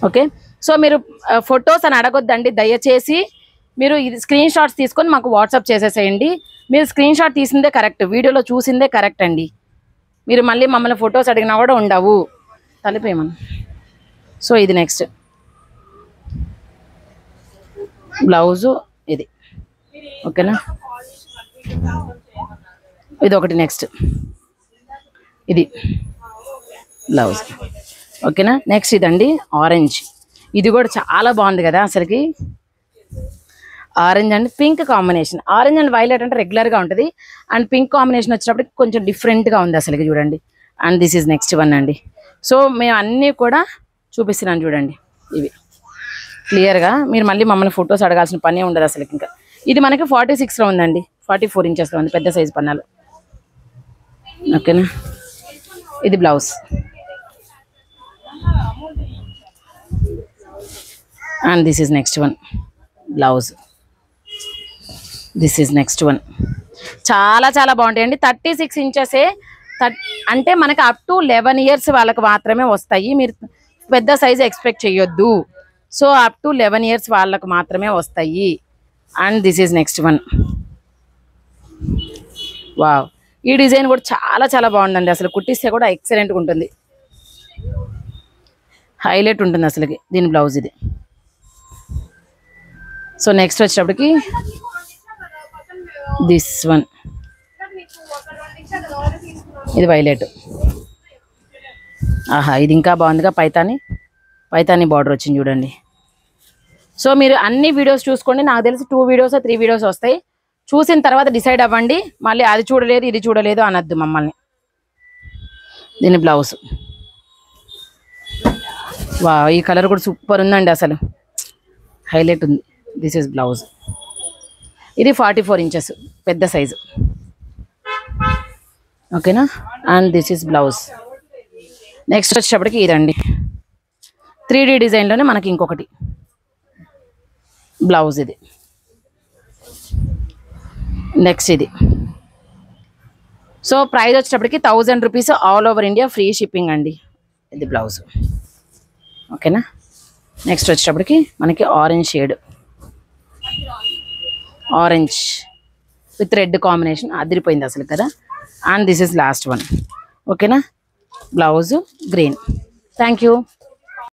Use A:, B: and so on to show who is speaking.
A: Okay. So మీరు photos అని అడగొద్దండి దయచేసి. మీరు ఇది స్క్రీన్ షాట్స్ తీసుకొని మాకు వాట్సాప్ చేసేసేయండి. మీరు స్క్రీన్ షాట్ తీసిందే కరెక్ట్, వీడియోలో చూసిందే కరెక్ట్ అండి. మీరు మళ్ళీ మమ్మల్ని ఫొటోస్ అడిగినా కూడా ఉండవు. తలిపేయమని. సో ఇది నెక్స్ట్ బ్లౌజు ఇది. ఓకేనా, ఇది ఒకటి నెక్స్ట్ ఇది బ్లౌజ్. ఓకేనా, నెక్స్ట్ ఇదండి ఆరెంజ్. ఇది కూడా చాలా బాగుంది కదా అసలుకి. Orange and pink combination. Orange and violet అంటే రెగ్యులర్గా ఉంటుంది, అండ్ పింక్ కాంబినేషన్ వచ్చేటప్పటికి కొంచెం డిఫరెంట్గా ఉంది అసలుకి చూడండి. And this is next one అండి. సో మేము అన్నీ కూడా చూపిస్తున్నాను చూడండి, ఇవి క్లియర్గా. మీరు మళ్ళీ మమ్మల్ని ఫొటోస్ అడగాల్సిన పనే ఉండదు అసలుకి. ఇంకా ఇది మనకి 46లో ఉందండి, 44 ఇంచెస్లో ఉంది, పెద్ద సైజు పన్నాలు. ఓకేనా, ఇది blouse. And this is next one blouse. This is next one. చాలా చాలా బాగుంటాయండి. 36 ఇంచెసే, అంటే మనకి అప్ టు 11 ఇయర్స్ వాళ్ళకి మాత్రమే వస్తాయి. మీరు పెద్ద సైజు ఎక్స్పెక్ట్ చేయొద్దు. సో అప్ టు 11 ఇయర్స్ వాళ్ళకు మాత్రమే వస్తాయి. And this is next one. Wow, ఈ డిజైన్ కూడా చాలా చాలా బాగుందండి. అసలు కుట్టిస్తే కూడా ఎక్సలెంట్గా ఉంటుంది, హైలైట్ ఉంటుంది అసలుకి. దీని బ్లౌజ్ ఇది. సో నెక్స్ట్ వచ్చేటప్పటికి దిస్ వన్, ఇది వైలెట్. ఆహా, ఇది ఇంకా బాగుందిగా, పైతాని బార్డర్ వచ్చింది చూడండి. సో మీరు అన్ని వీడియోస్ చూసుకోండి. నాకు తెలిసి 2 వీడియోస్ 3 వీడియోస్ వస్తాయి. చూసిన తర్వాత డిసైడ్ అవ్వండి. మళ్ళీ అది చూడలేదు ఇది చూడలేదు అనొద్దు మమ్మల్ని. దీని బ్లౌజ్. వా, ఈ కలర్ కూడా సూపర్ ఉందండి, అసలు హైలైట్ ఉంది. This is blouse. ఇది 44 ఇంచెస్ పెద్ద సైజు. ఓకేనా, and this is blouse. Next వచ్చేటప్పటికి ఇదండి 3D డిజైన్లోనే మనకి ఇంకొకటి బ్లౌజ్ ఇది. నెక్స్ట్ ఇది. సో ప్రైస్ వచ్చేటప్పటికి 1000 rupees, all over India free shipping అండి. ఇది బ్లౌజ్. ఓకేనా, నెక్స్ట్ వచ్చేటప్పటికి మనకి orange shade, orange with red combination అదిరిపోయింది అసలు కదా. And this is last one. ఓకేనా, బ్లౌజ్ గ్రీన్. Thank you.